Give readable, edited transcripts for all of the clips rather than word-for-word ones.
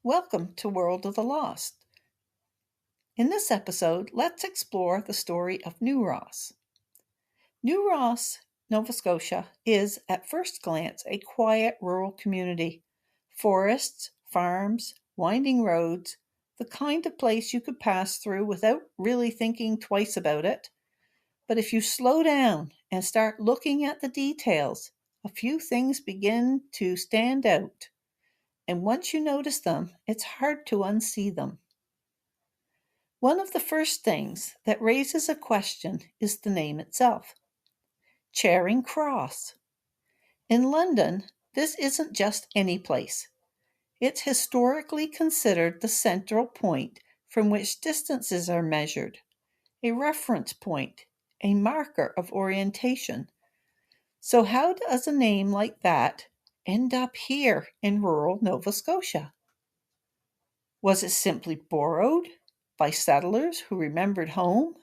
Welcome to World of the Lost. In this episode, let's explore the story of New Ross. New Ross, Nova Scotia, is, at first glance, a quiet rural community. Forests, farms, winding roads, the kind of place you could pass through without really thinking twice about it. But if you slow down and start looking at the details, a few things begin to stand out. And once you notice them, it's hard to unsee them. One of the first things that raises a question is the name itself. Charing Cross. In London, this isn't just any place. It's historically considered the central point from which distances are measured, a reference point, a marker of orientation. So how does a name like that end up here in rural Nova Scotia? Was it simply borrowed by settlers who remembered home?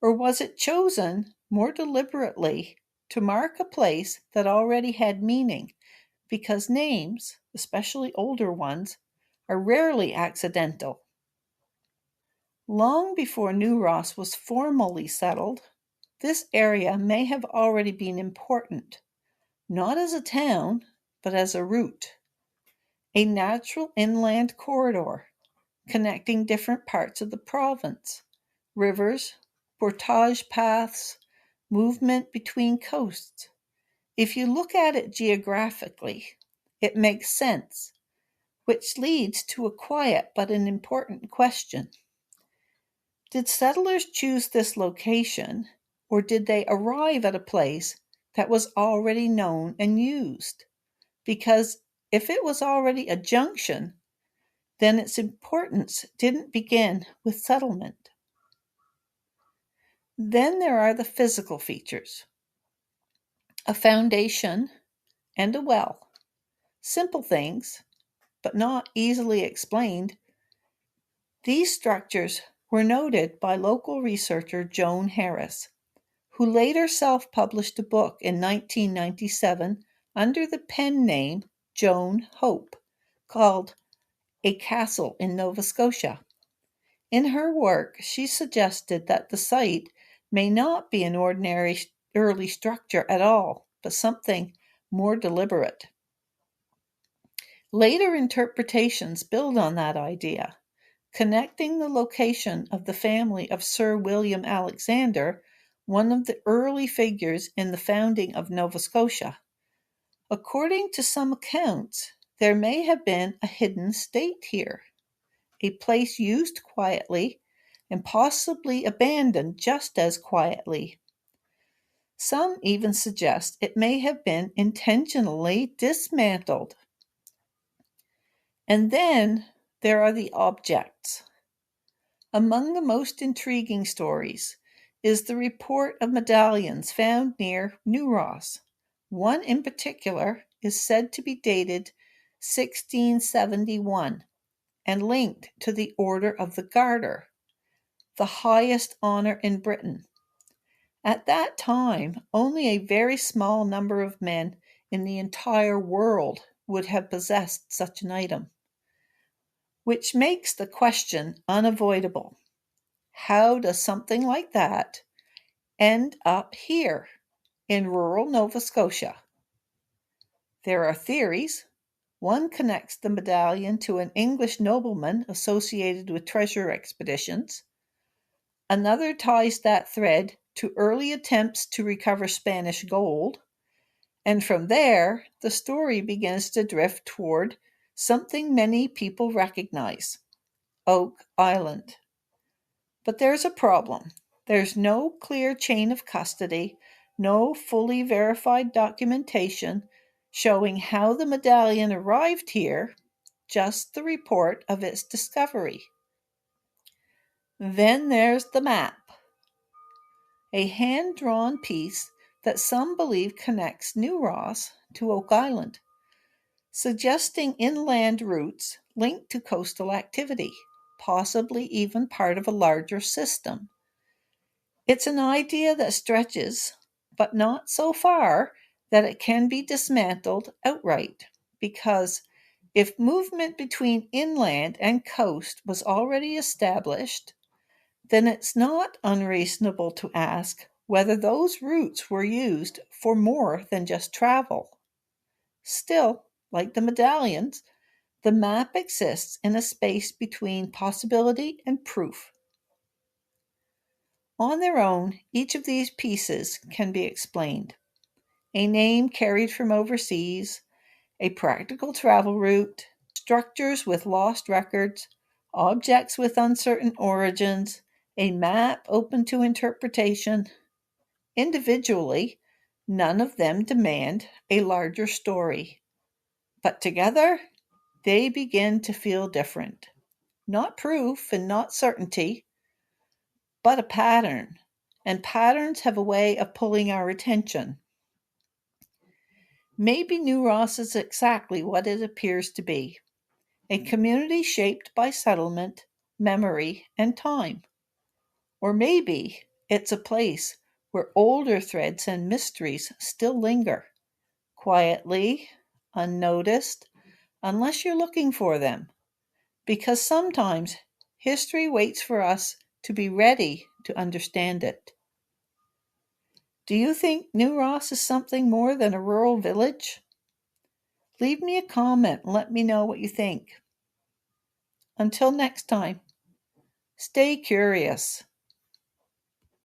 Or was it chosen more deliberately to mark a place that already had meaning? Because names, especially older ones, are rarely accidental. Long before New Ross was formally settled, this area may have already been important, not as a town, but as a route, a natural inland corridor connecting different parts of the province, rivers, portage paths, movement between coasts. If you look at it geographically, it makes sense, which leads to a quiet but an important question. Did settlers choose this location, or did they arrive at a place that was already known and used? Because if it was already a junction, then its importance didn't begin with settlement. Then there are the physical features. A foundation and a well. Simple things, but not easily explained. These structures were noted by local researcher Joan Harris, who later self-published a book in 1997 under the pen name Joan Hope, called A Castle in Nova Scotia. In her work, she suggested that the site may not be an ordinary early structure at all, but something more deliberate. Later interpretations build on that idea, connecting the location of the family of Sir William Alexander, one of the early figures in the founding of Nova Scotia. According to some accounts, there may have been a hidden state here, a place used quietly and possibly abandoned just as quietly. Some even suggest it may have been intentionally dismantled. And then there are the objects. Among the most intriguing stories is the report of medallions found near New Ross. One in particular is said to be dated 1671 and linked to the Order of the Garter, the highest honor in Britain. At that time, only a very small number of men in the entire world would have possessed such an item, which makes the question unavoidable. How does something like that end up here in rural Nova Scotia? There are theories. One connects the medallion to an English nobleman associated with treasure expeditions. Another ties that thread to early attempts to recover Spanish gold. And from there, the story begins to drift toward something many people recognize: Oak Island. But there's a problem. There's no clear chain of custody, no fully verified documentation showing how the medallion arrived here, just the report of its discovery. Then there's the map, a hand-drawn piece that some believe connects New Ross to Oak Island, suggesting inland routes linked to coastal activity, possibly even part of a larger system. It's an idea that stretches, but not so far that it can be dismantled outright, because If movement between inland and coast was already established, then it's not unreasonable to ask whether those routes were used for more than just travel. Still, like the medallions, the map exists in a space between possibility and proof. On their own, each of these pieces can be explained. A name carried from overseas, a practical travel route, structures with lost records, objects with uncertain origins, a map open to interpretation. Individually, none of them demand a larger story, but together they begin to feel different. Not proof and not certainty, but a pattern. And patterns have a way of pulling our attention. Maybe New Ross is exactly what it appears to be, a community shaped by settlement, memory, and time. Or maybe it's a place where older threads and mysteries still linger, quietly, unnoticed, unless you're looking for them. Because sometimes history waits for us to be ready to understand it. Do you think New Ross is something more than a rural village? Leave me a comment and let me know what you think. Until next time, stay curious.